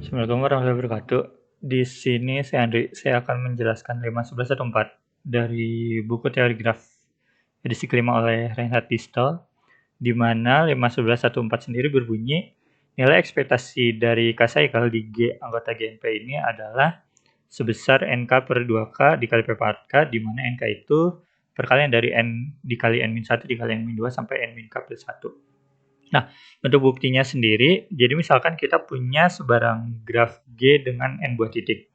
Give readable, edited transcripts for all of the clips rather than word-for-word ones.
Assalamualaikum warahmatullahi wabarakatuh. Di sini saya Andri, saya akan menjelaskan lema 1114 dari buku Teori Graf edisi kelima oleh Reinhard Distel, di mana lema 1114 sendiri berbunyi, nilai ekspektasi dari K cycle di G anggota GNP ini adalah sebesar NK per 2K dikali P4K, di mana NK itu perkalian dari N dikali N-1 dikali N-2 sampai N-K plus 1. Nah, untuk buktinya sendiri, jadi misalkan kita punya sebarang graf G dengan N buah titik.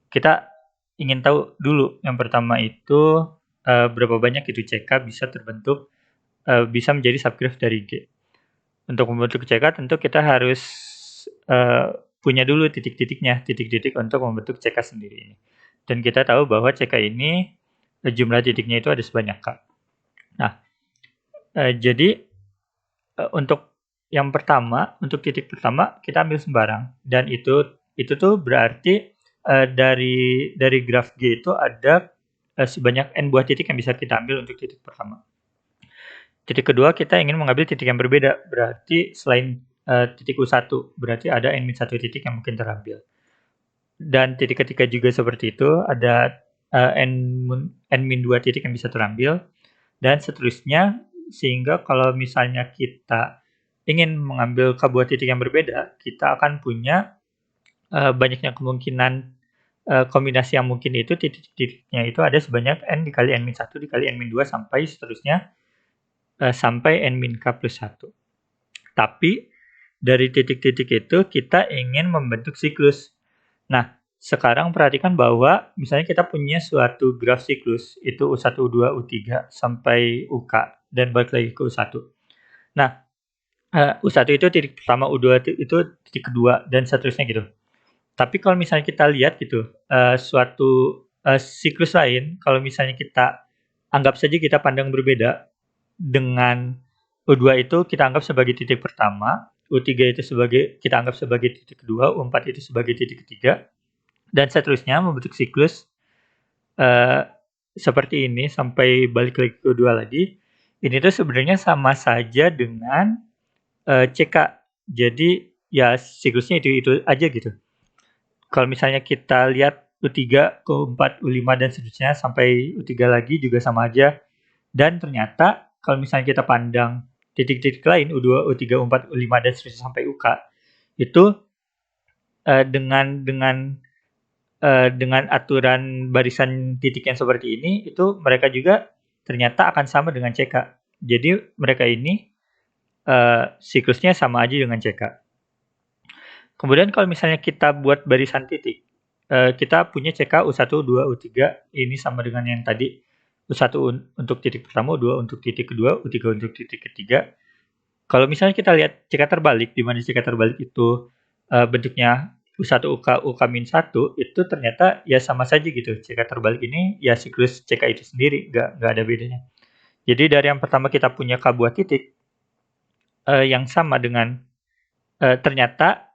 Kita ingin tahu dulu, yang pertama itu berapa banyak itu CK bisa terbentuk, bisa menjadi subgraf dari G. Untuk membentuk CK tentu kita harus punya dulu titik-titiknya, titik-titik untuk membentuk CK sendiri ini. Dan kita tahu bahwa CK ini jumlah titiknya itu ada sebanyak K. Nah, jadi untuk yang pertama, untuk titik pertama kita ambil sembarang, dan itu tuh berarti dari graf G itu ada sebanyak n buah titik yang bisa kita ambil untuk titik pertama. Titik kedua kita ingin mengambil titik yang berbeda, berarti selain titik U1, berarti ada n-1 titik yang mungkin terambil. Dan titik ketiga juga seperti itu, ada n-2 titik yang bisa terambil, dan seterusnya, sehingga kalau misalnya kita ingin mengambil buah titik yang berbeda, kita akan punya banyaknya kemungkinan kombinasi yang mungkin itu titik-titiknya itu ada sebanyak n dikali n-1 dikali n-2 sampai seterusnya sampai n-k plus 1. Tapi dari titik-titik itu kita ingin membentuk siklus. Nah, sekarang perhatikan bahwa misalnya kita punya suatu graf siklus, itu U1, U2, U3 sampai UK, dan balik lagi ke U1. Nah, U1 itu titik pertama, U2 itu titik kedua, dan seterusnya gitu. Tapi kalau misalnya kita lihat gitu, suatu siklus lain, kalau misalnya kita anggap saja kita pandang berbeda, dengan U2 itu kita anggap sebagai titik pertama, U3 itu kita anggap sebagai titik kedua, U4 itu sebagai titik ketiga, dan seterusnya membentuk siklus seperti ini sampai balik lagi ke U2 lagi. Ini tuh sebenarnya sama saja dengan CK. Jadi ya siklusnya itu aja gitu. Kalau misalnya kita lihat U3, U4, U5 dan seterusnya sampai U3 lagi juga sama aja. Dan ternyata kalau misalnya kita pandang titik-titik lain U2, U3, U4, U5 dan seterusnya sampai UK, itu dengan aturan barisan titik yang seperti ini, itu mereka juga ternyata akan sama dengan CK. Jadi mereka ini siklusnya sama aja dengan CK. Kemudian kalau misalnya kita buat barisan titik, kita punya CK U1, U2, U3, ini sama dengan yang tadi. U1 untuk titik pertama, U2 untuk titik kedua, U3 untuk titik ketiga. Kalau misalnya kita lihat CK terbalik, di mana CK terbalik itu bentuknya U1, UK, UK-1, itu ternyata ya sama saja gitu. CK terbalik ini ya siklus CK itu sendiri, nggak ada bedanya. Jadi dari yang pertama kita punya K buah titik, yang sama dengan ternyata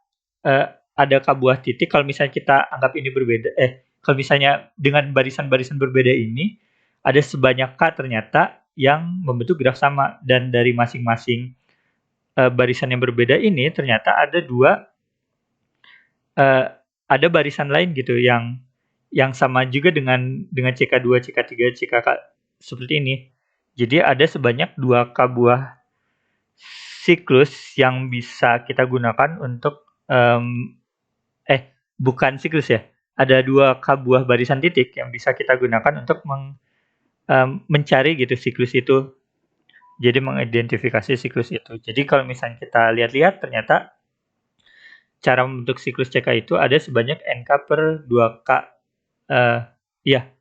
ada K buah titik, kalau misalnya kita anggap ini berbeda, kalau misalnya dengan barisan-barisan berbeda ini, ada sebanyak K ternyata yang membentuk graf sama, dan dari masing-masing barisan yang berbeda ini ternyata ada barisan lain gitu yang sama juga dengan CK2, CK3, CKK seperti ini. Jadi ada sebanyak 2K buah siklus yang bisa kita gunakan untuk bukan siklus ya. Ada 2K buah barisan titik yang bisa kita gunakan untuk mencari gitu siklus itu. Jadi mengidentifikasi siklus itu. Jadi kalau misalnya kita lihat-lihat, ternyata cara membentuk siklus CK itu ada sebanyak NK per 2K.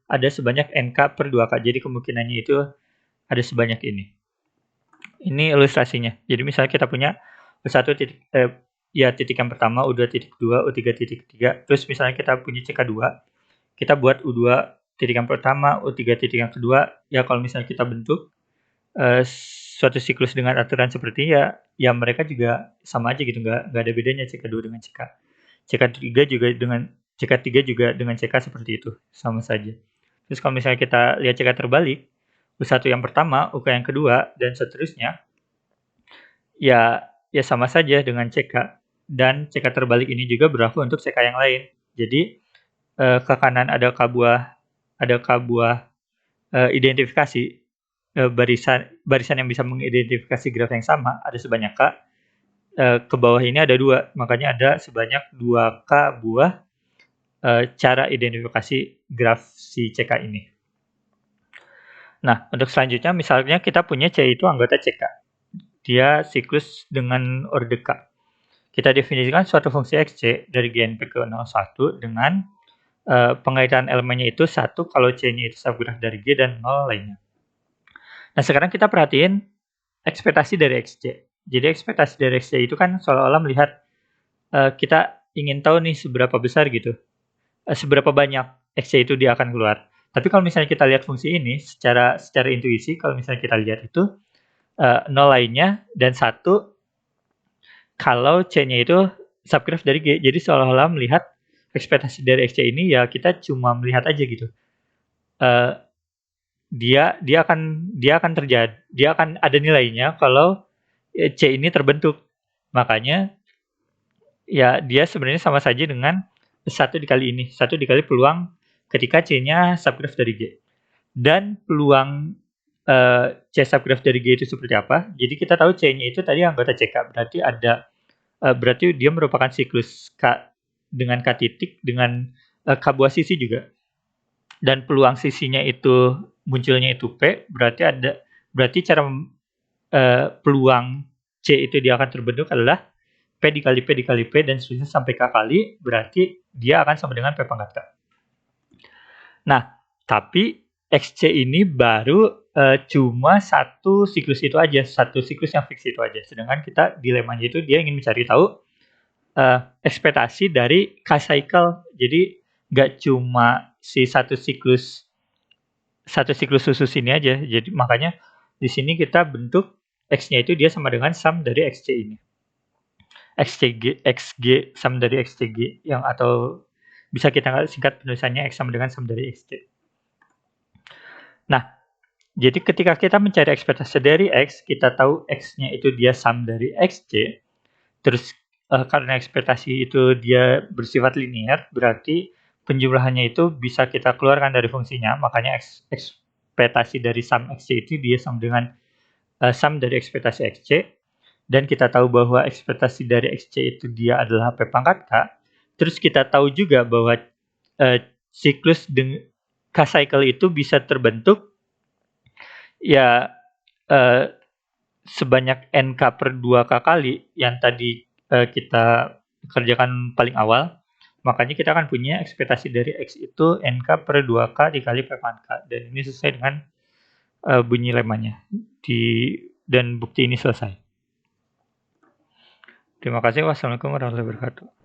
Ada sebanyak NK per 2K. Jadi kemungkinannya itu ada sebanyak ini. Ini ilustrasinya. Jadi misalnya kita punya satu titik, titik yang pertama, U2 titik kedua, U3 titik ketiga. Terus misalnya kita punya CK2, kita buat U2 titik yang pertama, U3 titik yang kedua. Ya kalau misalnya kita bentuk suatu siklus dengan aturan seperti ya mereka juga sama aja gitu, nggak ada bedanya CK2 dengan CK. CK3 juga dengan CK seperti itu, sama saja. Terus kalau misalnya kita lihat CK terbalik, U1 yang pertama, UK yang kedua, dan seterusnya, ya sama saja dengan CK. dan CK terbalik ini juga berlaku untuk CK yang lain. Jadi ke kanan ada K buah identifikasi barisan yang bisa mengidentifikasi graf yang sama ada sebanyak K. Ke bawah ini ada 2, makanya ada sebanyak 2K buah cara identifikasi graf si CK ini. Nah, untuk selanjutnya misalnya kita punya C itu anggota CK. Dia siklus dengan orde K. Kita definisikan suatu fungsi XC dari GNP ke 01 dengan pengaitan elemennya itu 1 kalau C-nya itu subgraf dari G dan 0 lainnya. Nah, sekarang kita perhatiin ekspektasi dari XC. Jadi ekspektasi dari XC itu kan seolah-olah melihat kita ingin tahu nih seberapa besar gitu, seberapa banyak XC itu dia akan keluar. Tapi kalau misalnya kita lihat fungsi ini secara intuisi, kalau misalnya kita lihat itu 0 lainnya dan 1 kalau C-nya itu subgraf dari G. Jadi seolah-olah melihat ekspektasi dari XC ini ya kita cuma melihat aja gitu. Dia akan ada nilainya kalau C ini terbentuk. Makanya ya dia sebenarnya sama saja dengan 1 dikali ini. 1 dikali peluang ketika C-nya subgraf dari G. Dan peluang C subgraf dari G itu seperti apa? Jadi kita tahu C-nya itu tadi anggota CK. Berarti dia merupakan siklus K dengan K titik dengan K buah sisi juga. Dan peluang sisinya itu munculnya itu P, berarti cara peluang C itu dia akan terbentuk adalah P dikali P dikali P dan seterusnya sampai K kali, berarti dia akan sama dengan P pangkat K. Nah, tapi XC ini baru cuma satu siklus itu aja, satu siklus yang fix itu aja. Sedangkan kita dilemanya itu dia ingin mencari tahu ekspektasi dari K cycle. Jadi nggak cuma si satu siklus khusus ini aja. Jadi makanya di sini kita bentuk X-nya itu dia sama dengan sum dari XC ini. XG sum dari XCG yang atau bisa kita singkat penulisannya X sama dengan sum dari XC. Nah, jadi ketika kita mencari ekspektasi dari X, kita tahu X-nya itu dia sum dari XC. Terus karena ekspektasi itu dia bersifat linear, berarti penjumlahannya itu bisa kita keluarkan dari fungsinya. Makanya ekspektasi dari sum XC itu dia sama dengan sum dari ekspektasi XC. Dan kita tahu bahwa ekspektasi dari XC itu dia adalah P pangkat K. Terus kita tahu juga bahwa siklus K cycle itu bisa terbentuk ya sebanyak NK per 2K kali yang tadi kita kerjakan paling awal. Makanya kita akan punya ekspektasi dari X itu NK per 2K dikali P pangkat K. Dan ini sesuai dengan bunyi lemanya. Dan bukti ini selesai. Terima kasih. Wassalamualaikum warahmatullahi wabarakatuh.